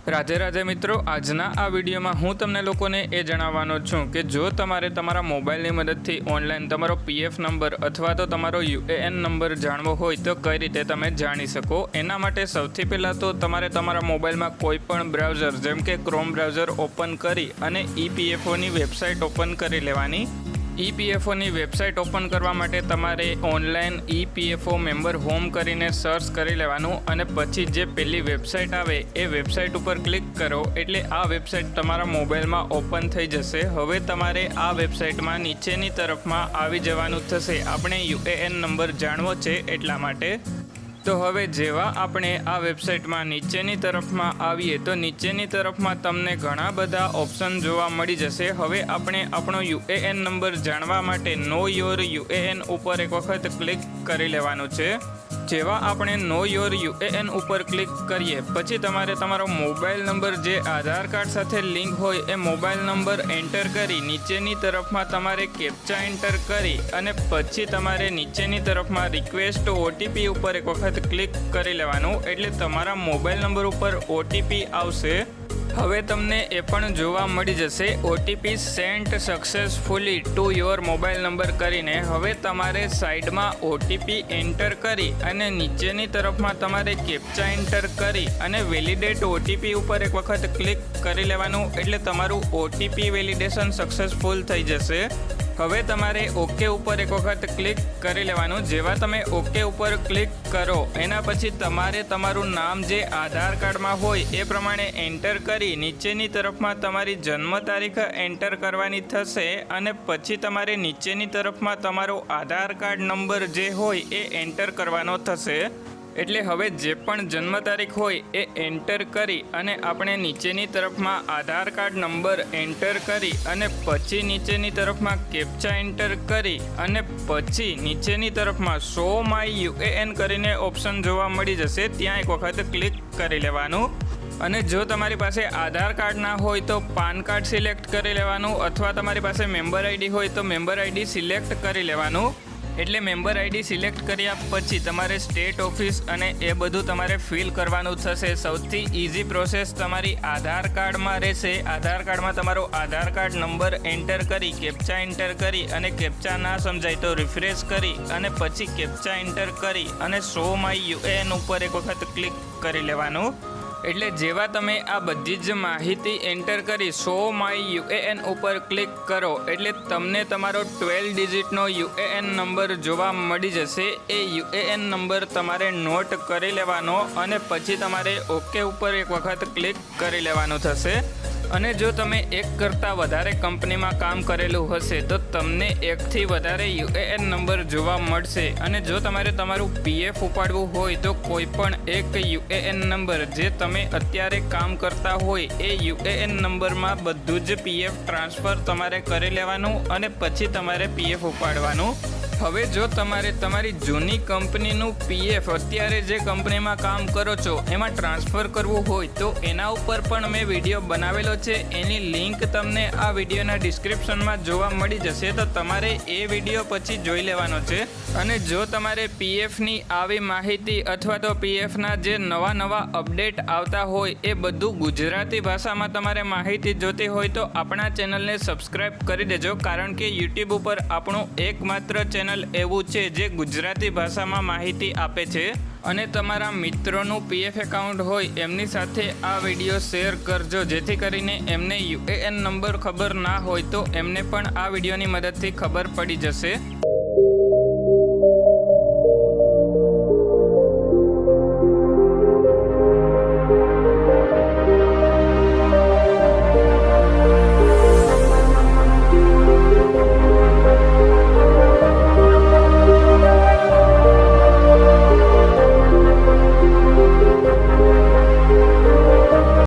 राधे राधे मित्रों, आजना आ वीडियो में हूँ तमने लोकोने ए जणाववानो छूं कि जो तमारे तमारा मोबाइल मददथी ऑनलाइन तमारो पीएफ नंबर अथवा तो तमारो यूएएन नंबर जाणवो होय तो कई रीते तमे जाणी शको। एना माटे सौथी पहेला तो तमारे तमारा मोबाइल में कोईपण ब्राउजर जेम के क्रोम ब्राउजर ओपन करी अने ईपीएफओ नी वेबसाइट ओपन करी लेवानी। ईपीएफओ नी वेबसाइट ओपन करवा माटे तमारे ऑनलाइन ईपीएफओ मेम्बर होम करीने सर्च करी लेवानुं अने पछी जे पेली वेबसाइट आवे ए वेबसाइट पर क्लिक करो एटले आ वेबसाइट तमारा मोबाइल में ओपन थई जशे। हवे तमारे आ वेबसाइट में नीचेनी तरफ में आवी जवानुं थशे। आपणे यूएएन नंबर जाणवो छे एटला माटे। तो हवे जेवा आपणे आ वेबसाइट में नीचेनी तरफ में आवीए तो नीचेनी तरफ में तमने घणा बधा ऑप्शन जोवा मळी जशे। हवे आपणे आपणो यूएएन नंबर जाणवा माटे नो योर यूएएन उपर एक वखत क्लिक करी लेवानुं छे। जेवा आपणे नो योर यूएएन उपर क्लिक करीए पछी तमारे तमारो मोबाइल नंबर जे आधार कार्ड साथे लिंक होय ए मोबाइल नंबर एंटर करी नीचेनी तरफ में तमारे कैप्चा एंटर करी अने पछी तमारे नीचेनी तरफ में रिक्वेस्ट ओटीपी उपर एक वखत क्लिक करी लेवानुं एटले तमारा मोबाइल नंबर उपर ओटीपी आवशे। हवे तमने ए पण जोवा मळी जशे OTP sent successfully to your mobile number करीने। हवे तमारे साइड में ओटीपी एंटर करी अने नीचेनी तरफ में तमारे कैप्चा एंटर करी अने वेलिडेट ओटीपी उपर एक वखत क्लिक करी लेवानुं एटले तमारुं ओटीपी वेलिडेशन सक्सेसफुल थई जशे। हवे तमारे ओके उपर एक वखत क्लिक करी लेवानुं। जेवा तमे ओके उपर क्लिक करो एना पछी तमारे तमारुं नाम जे आधार कार्ड में होय ए प्रमाणे एंटर करी नीचेनी तरफ में तमारी जन्म तारीख एंटर करवानी थशे अने पछी तमारे नीचेनी तरफ में तमारो आधार कार्ड नंबर जे होय ए एंटर करवानो थशे। एटले हवे जे पण जन्म तारीख होय ए एंटर करी अने आपणे नीचेनी तरफ में आधार कार्ड नंबर एंटर करी अने पछी नीचेनी तरफ में कैप्चा एंटर करी अने पछी नीचेनी तरफ में शो माय यूएएन करीने ऑप्शन जोवा मळी जशे। त्यां एक वखत क्लिक करी लेवानुं अने जो तमारी पासे आधार कार्ड ना होय तो पान कार्ड सिलेक्ट करी लेवानुं अथवा तमारी पासे मेम्बर आईडी होय तो मेम्बर आईडी सिलेक्ट करी लेवानुं। एटले मेम्बर आईडी सिलेक्ट कर्या पछी तमारे स्टेट ऑफिस अने ए बधुं तमारे फिल करवानुं थशे। सौथी इजी प्रोसेस तमारी आधार कार्ड में रहेशे। आधार कार्ड में तमारो आधार कार्ड नंबर एंटर करी कैप्चा एंटर करी अने कैप्चा ना समजाय तो रिफ्रेश करी अने पछी कैप्चा एंटर करी अने शो माय यूएएन उपर एक वखत क्लिक करी लेवानुं। एटले जेवा तमे आ बधी ज माहिती एंटर करी शो माय यूएएन उपर क्लिक करो एटले तमने तमारो 12 डिजिटनो यूएएन नंबर जोवा मळी जशे। ए यूएएन नंबर तमारे नोट करी लेवानो अने पछी तमारे ओके उपर एक वखत क्लिक करी लेवानुं थशे। अने जो तमे एक करता वधारे कंपनी में काम करेलुं हशे तो तमने एक थी वधारे यूएएन नंबर जोवा मळशे। अने जो तमारे तमारुं पीएफ उपाडवुं होय तो कोईपण एक यूएएन नंबर जे तमे अत्यारे काम करता होय ए यूएएन नंबर में बधुं ज पीएफ ट्रांसफर तमारे करी लेवानुं अने पछी तमारे पीएफ उपाडवानुं। हवे जो तमारे तमारी जूनी कंपनीनुं पीएफ अत्यारे जे कंपनी में काम करो छो एमां ट्रांसफर करवुं होय तो एना उपर पण मैं विडियो बनावेलो छे। एनी लिंक तमने आ विडियोना डिस्क्रिप्शन में जोवा मळी जशे तो तमारे ए विडियो पछी जोई लेवानो छे। अने जो तमारे पीएफ नी आवी माहिती अथवा तो पीएफ ना जे नवा नवा अपडेट आवता होय ए बधुं गुजराती भाषा में तमारे माहिती जोती होय तो आपणा चेनल ने सब्सक्राइब करी देजो, कारण के यूट्यूब उपर आपणो एकमात्र चेनल एवुं छे जे गुजराती भाषा में माहिती आपे छे। अने तमारा मित्रों पीएफ एकाउंट होय एमनी साथे आ विडियो शेर करजो जेथी करीने एमने यूएएन नंबर खबर ना होय तो एमने पण आ विडियोनी मददथी खबर पड़ी जशे।